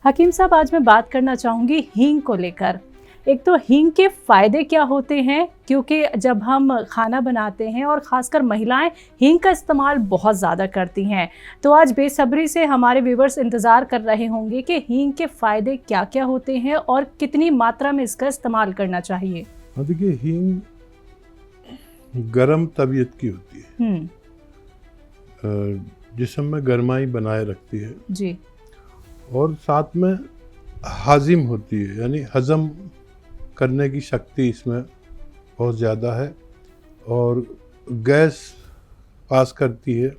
हकीम साहब, आज मैं बात करना चाहूँगी हींग को लेकर। एक तो हींग के फ़ायदे क्या होते हैं, क्योंकि जब हम खाना बनाते हैं और ख़ासकर महिलाएं हींग का इस्तेमाल बहुत ज़्यादा करती हैं, तो आज बेसब्री से हमारे व्यूवर्स इंतज़ार कर रहे होंगे कि हींग के फ़ायदे क्या क्या होते हैं और कितनी मात्रा में इसका इस्तेमाल करना चाहिए। हाँ, देखिए, हींग गर्म तबीयत की होती है, जिस्म में गर्माई बनाए रखती है जी। और साथ में हाजिम होती है, यानी हजम करने की शक्ति इसमें बहुत ज़्यादा है और गैस पास करती है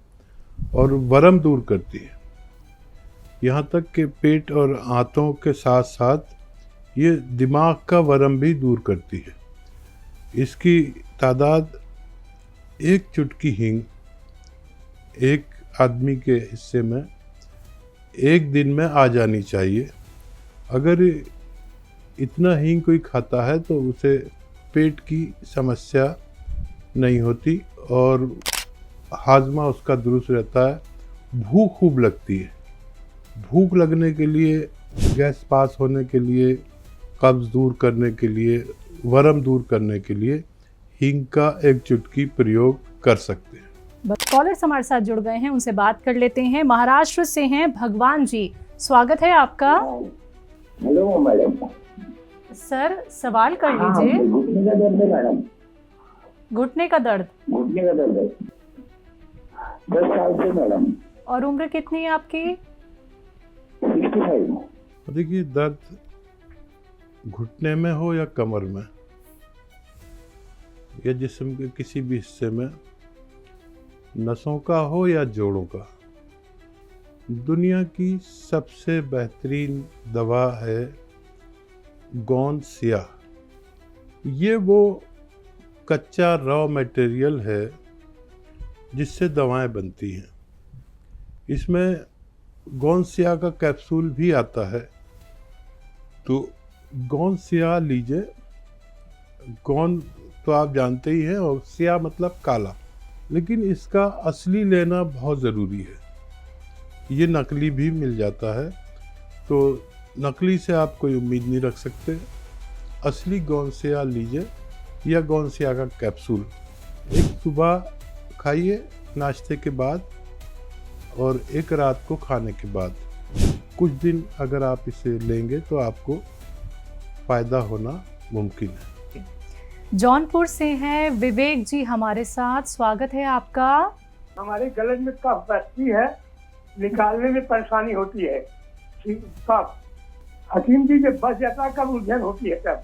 और वरम दूर करती है। यहाँ तक कि पेट और आंतों के साथ साथ ये दिमाग का वरम भी दूर करती है। इसकी तादाद एक चुटकी हींग एक आदमी के हिस्से में एक दिन में आ जानी चाहिए। अगर इतना हींग कोई खाता है तो उसे पेट की समस्या नहीं होती और हाजमा उसका दुरुस्त रहता है। भूख खूब लगती है। भूख लगने के लिए, गैस पास होने के लिए, कब्ज़ दूर करने के लिए, वरम दूर करने के लिए हींग का एक चुटकी प्रयोग कर सकते हैं। बस कॉलर्स हमारे साथ जुड़ गए हैं, उनसे बात कर लेते हैं। महाराष्ट्र से हैं भगवान जी, स्वागत है आपका। Hello madam. सर, सवाल कर लीजिए। घुटने का दर्द है मैडम। घुटने का दर्द? घुटने का दर्द है 10 साल से मैडम। और उम्र कितनी है आपकी? 65। देखिए, दर्द घुटने में हो या कमर में या जिस्म के किसी भी हिस्से में, नसों का हो या जोड़ों का, दुनिया की सबसे बेहतरीन दवा है गोंद सिया। ये वो कच्चा रॉ मटेरियल है जिससे दवाएं बनती हैं। इसमें गोंद सिया का कैप्सूल भी आता है, तो गोंद सिया लीजिए। गोंद तो आप जानते ही हैं और सिया मतलब काला, लेकिन इसका असली लेना बहुत ज़रूरी है। ये नकली भी मिल जाता है, तो नकली से आप कोई उम्मीद नहीं रख सकते। असली गोंद सिया लीजिए या गोंद सिया का कैप्सूल एक सुबह खाइए नाश्ते के बाद और एक रात को खाने के बाद। कुछ दिन अगर आप इसे लेंगे तो आपको फ़ायदा होना मुमकिन है। जौनपुर से हैं विवेक जी हमारे साथ, स्वागत है आपका। हमारे गले में कफ बैठती है, निकालने में परेशानी होती है। कफ हकीम जी जब बच जाता है, कब उलझन होती है तब।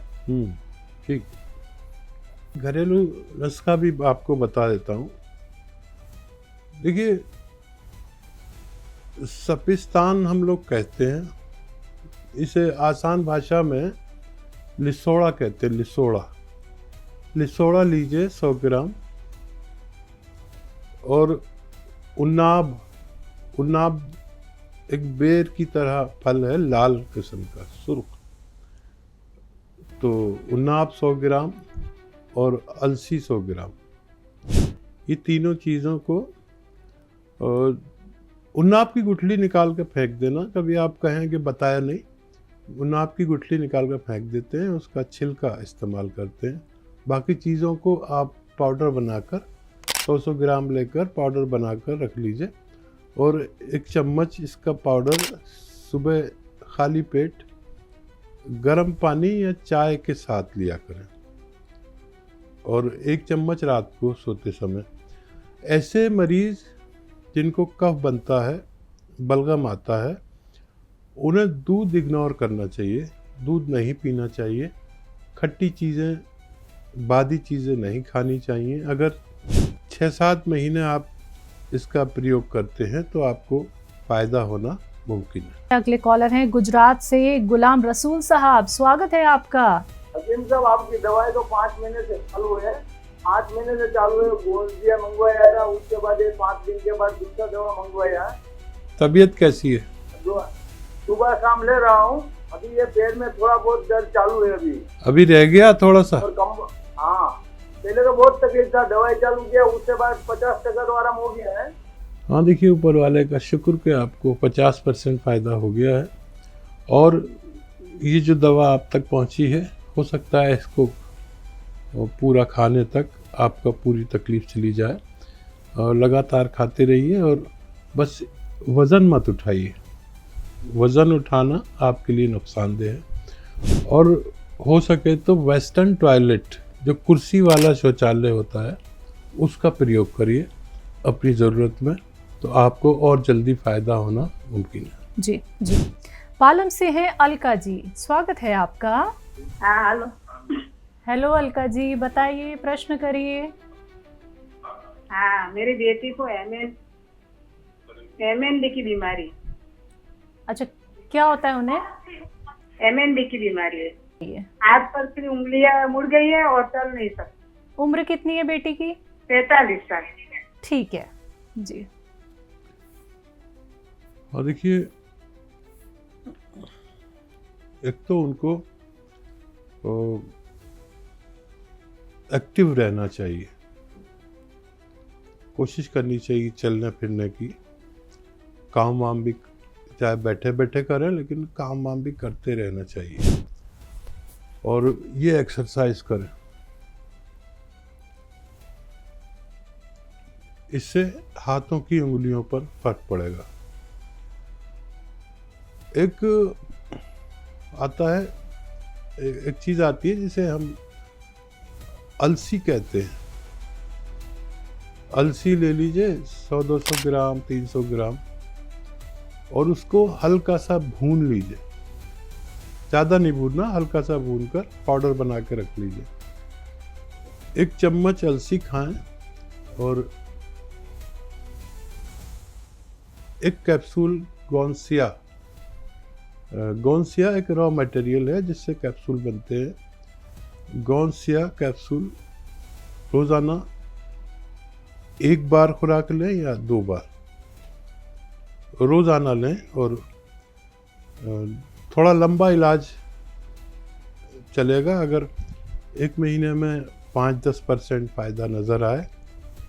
ठीक। घरेलू नुस्खा भी आपको बता देता हूँ। देखिए, सपिस्तान हम लोग कहते हैं, इसे आसान भाषा में लिसोड़ा कहते हैं। लिसोड़ा लीजिए 100 ग्राम। और उन्नाब एक बेर की तरह फल है, लाल किस्म का, सुर्ख। तो उन्नाब 100 ग्राम और अलसी 100 ग्राम, ये तीनों चीज़ों को, और उन्नाब की गुठली निकाल कर फेंक देना। कभी आप कहें कि बताया नहीं, उन्नाब की गुठली निकाल कर फेंक देते हैं, उसका छिलका इस्तेमाल करते हैं। बाकी चीज़ों को आप पाउडर बनाकर 100 ग्राम लेकर पाउडर बनाकर रख लीजिए और 1 चम्मच इसका पाउडर सुबह खाली पेट गर्म पानी या चाय के साथ लिया करें और 1 चम्मच रात को सोते समय। ऐसे मरीज़ जिनको कफ बनता है, बलगम आता है, उन्हें दूध इग्नोर करना चाहिए, दूध नहीं पीना चाहिए, खट्टी चीज़ें, बादी चीज़ें नहीं खानी चाहिए। अगर 6-7 महीने आप इसका प्रयोग करते हैं तो आपको फ़ायदा होना मुमकिन है। अगले कॉलर हैं गुजरात से गुलाम रसूल साहब, स्वागत है आपका। हकीम साहब, आपकी दवाई तो 5 महीने से चालू है। 8 महीने से चालू है। गोंदिया मंगवाया था, उसके बाद 5 दिन के बाद दूसरा दवा मंगवाया। तबीयत कैसी है? सुबह शाम ले रहा हूँ। अभी ये पेट में थोड़ा बहुत दर्द चालू है। अभी रह गया थोड़ा सा? और कम। हाँ, पहले तो बहुत तकलीफ था, दवाई चालू किया, उसके बाद 50% तो आराम हो गया है। हाँ, देखिए, ऊपर वाले का शुक्र कि आपको 50% फ़ायदा हो गया है और ये जो दवा आप तक पहुंची है, हो सकता है इसको पूरा खाने तक आपका पूरी तकलीफ चली जाए। और लगातार खाते रहिए और बस वज़न मत उठाइए। वज़न उठाना आपके लिए नुकसानदेह है। और हो सके तो वेस्टर्न टॉयलेट, जो कुर्सी वाला शौचालय होता है, उसका प्रयोग करिए अपनी ज़रूरत में, तो आपको और जल्दी फ़ायदा होना मुमकिन है। जी जी। पालम से हैं अलका जी, स्वागत है आपका। हाँ हेलो। हेलो अलका जी, बताइए, प्रश्न करिए। हाँ, मेरी बेटी को MND की बीमारी। अच्छा, क्या होता है उन्हें? MND की बीमारी है। हाथ पर की उंगलियां मुड़ गई है और चल नहीं सकती। उम्र कितनी है बेटी की? 45 साल। ठीक है जी। और देखिए, एक तो उनको एक्टिव रहना चाहिए, कोशिश करनी चाहिए चलने फिरने की, काम वाम भी चाहे बैठे बैठे करें, लेकिन काम वाम भी करते रहना चाहिए। और ये एक्सरसाइज करें, इससे हाथों की उंगलियों पर फर्क पड़ेगा। एक आता है, एक चीज़ आती है जिसे हम अलसी कहते हैं। अलसी ले लीजिए 100-200 ग्राम, 300 ग्राम, और उसको हल्का सा भून लीजिए। ज़्यादा नहीं भूनना, हल्का सा भून कर पाउडर बना के रख लीजिए। 1 चम्मच अलसी खाएं और 1 कैप्सूल गोंसिया। गोंसिया एक रॉ मटेरियल है जिससे कैप्सूल बनते हैं। गोंसिया कैप्सूल रोज़ाना 1 बार खुराक लें या 2 बार, रोज़ाना लें। और थोड़ा लंबा इलाज चलेगा। अगर 1 महीने में 5-10% फ़ायदा नज़र आए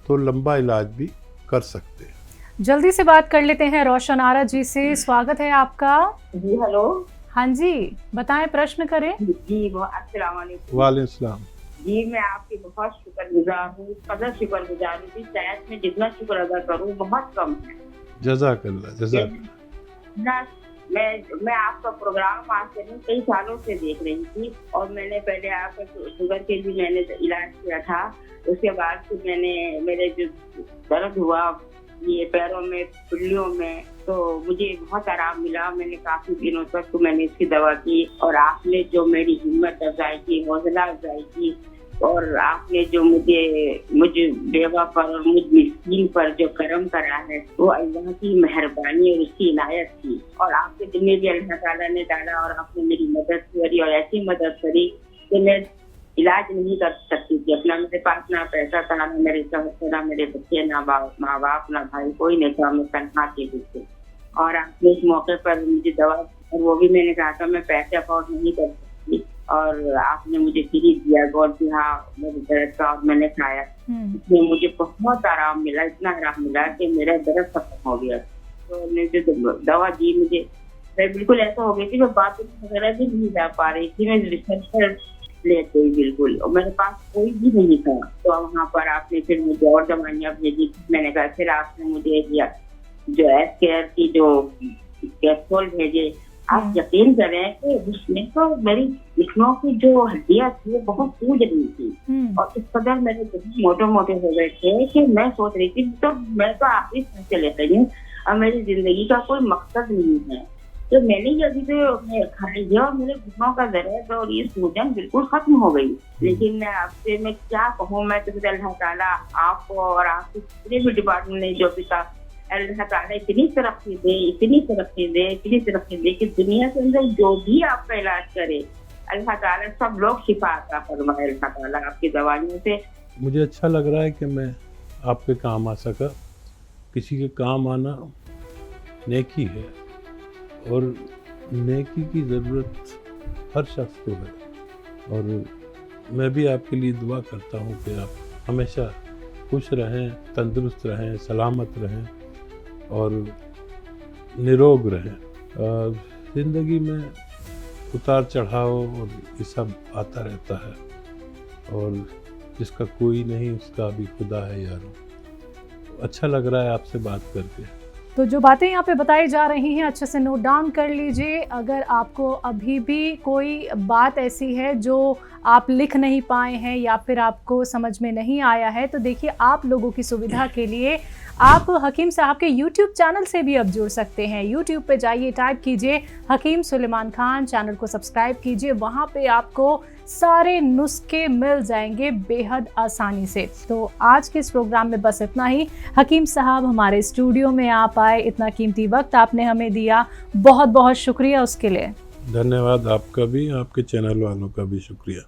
तो लंबा इलाज भी कर सकते हैं। जल्दी से बात कर लेते हैं रोशन आरा जी से, स्वागत है आपका। जी हेलो। हाँ जी, बताएं, प्रश्न करें। जी अस्सलाम वालेकुम। वालेकुम सलाम। जी मैं आपकी बहुत शुक्रगुजार हूँ, कदर शुक्रगुजार हूँ कि शायद मैं जितना शुक्र अदा करूँ बहुत कम है। जज़ाकल्लाह जज़ाकल्लाह। ना मैं आपका प्रोग्राम आज से नहीं कई सालों से देख रही थी, और मैंने पहले आपका शुगर के भी मैंने इलाज किया था। उसके बाद फिर मैंने मेरे जो दर्द हुआ ये पैरों में, पिल्लियों में, तो मुझे बहुत आराम मिला। मैंने काफी दिनों तक तो मैंने इसकी दवा की, और आपने जो मेरी हिम्मत अफजाई की, हौसला अफजाई की, और आपने जो मुझे बेवा पर और मुझ मिस्कीन पर जो करम करा है, वो अल्लाह की मेहरबानी और उसकी इनायत थी। और आपके दिल में भी अल्लाह ताला ने डाला, और आपने मेरी मदद करी, और ऐसी मदद करी कि मैं इलाज नहीं कर सकती थी अपना। मेरे पास ना पैसा था, ना मेरे शौहर, ना मेरे बच्चे, ना माँ बाप, ना भाई, कोई नहीं था। मैं तनख्वाह थी बिल्कुल। और आपने इस मौके पर मुझे दवा, और वो भी मैंने कहा था मैं पैसे अफोर्ड नहीं कर सकती, और आपने मुझे फ्री दिया गोल्ड की। हाँ, मेरे दर्द का, और मैंने खाया, इसमें मुझे बहुत आराम मिला। इतना आराम मिला कि मेरा दर्द खत्म हो गया। तो ने जो दवा दी मुझे, मैं बिल्कुल ऐसा हो गई थी, मैं बाथरूम वगैरह भी नहीं जा पा रही थी। मैं रिसर्च ले गई बिल्कुल, और मेरे पास कोई भी नहीं था। तो वहाँ पर आपने फिर मुझे और दवाइयाँ भेजी। मैंने कहा, फिर आपने मुझे दिया जो एस केयर की जो कैप्सूल भेजे। आप यकीन करें कि उसमें तो मेरी घुटनों की जो हड्डियाँ थी वो बहुत सूज रही थी, और इस कदर मेरे मोटे मोटे हो गए थे कि मैं सोच रही थी तो मैं तो आखिरी सांस ले रही हूँ, और मेरी जिंदगी का कोई मकसद नहीं है। तो मैंने ये अभी तो खा लिया, और मेरे घुटनों का दर्द और ये सूजन बिल्कुल खत्म हो गई। लेकिन मैं आपसे मैं क्या कहूँ, मैं तो अल्लाह ताला आपको और आपके पूरे भी डिपार्टमेंट ने जो भी था, अल्लाह ताला इतनी तरक्की दे, इतनी तरक्की दे, इतनी तरक्की दे कि दुनिया के अंदर जो भी आपका इलाज करे, अल्लाह ताला सब लोग शिफा अता फरमाए अल्लाह ताला आपकी दवाइयों से। मुझे अच्छा लग रहा है कि मैं आपके काम आ सका। किसी के काम आना नेकी है, और नेकी की ज़रूरत हर शख्स को है। और मैं भी आपके लिए दुआ करता हूँ कि आप हमेशा खुश रहें, तंदुरुस्त रहें, सलामत रहें और निरोग रहें। ज़िंदगी में उतार चढ़ाव और ये सब आता रहता है, और जिसका कोई नहीं उसका भी खुदा है यारो। अच्छा लग रहा है आपसे बात करके। तो जो बातें यहाँ पे बताई जा रही हैं अच्छे से नोट डाउन कर लीजिए। अगर आपको अभी भी कोई बात ऐसी है जो आप लिख नहीं पाए हैं या फिर आपको समझ में नहीं आया है, तो देखिए आप लोगों की सुविधा के लिए आप हकीम साहब के YouTube चैनल से भी अब जुड़ सकते हैं। YouTube पे जाइए, टाइप कीजिए हकीम सुलेमान खान, चैनल को सब्सक्राइब कीजिए। वहाँ पे आपको सारे नुस्खे मिल जाएंगे बेहद आसानी से। तो आज के इस प्रोग्राम में बस इतना ही। हकीम साहब हमारे स्टूडियो में आप आए, इतना कीमती वक्त आपने हमें दिया, बहुत बहुत शुक्रिया उसके लिए। धन्यवाद आपका भी, आपके चैनल वालों का भी शुक्रिया।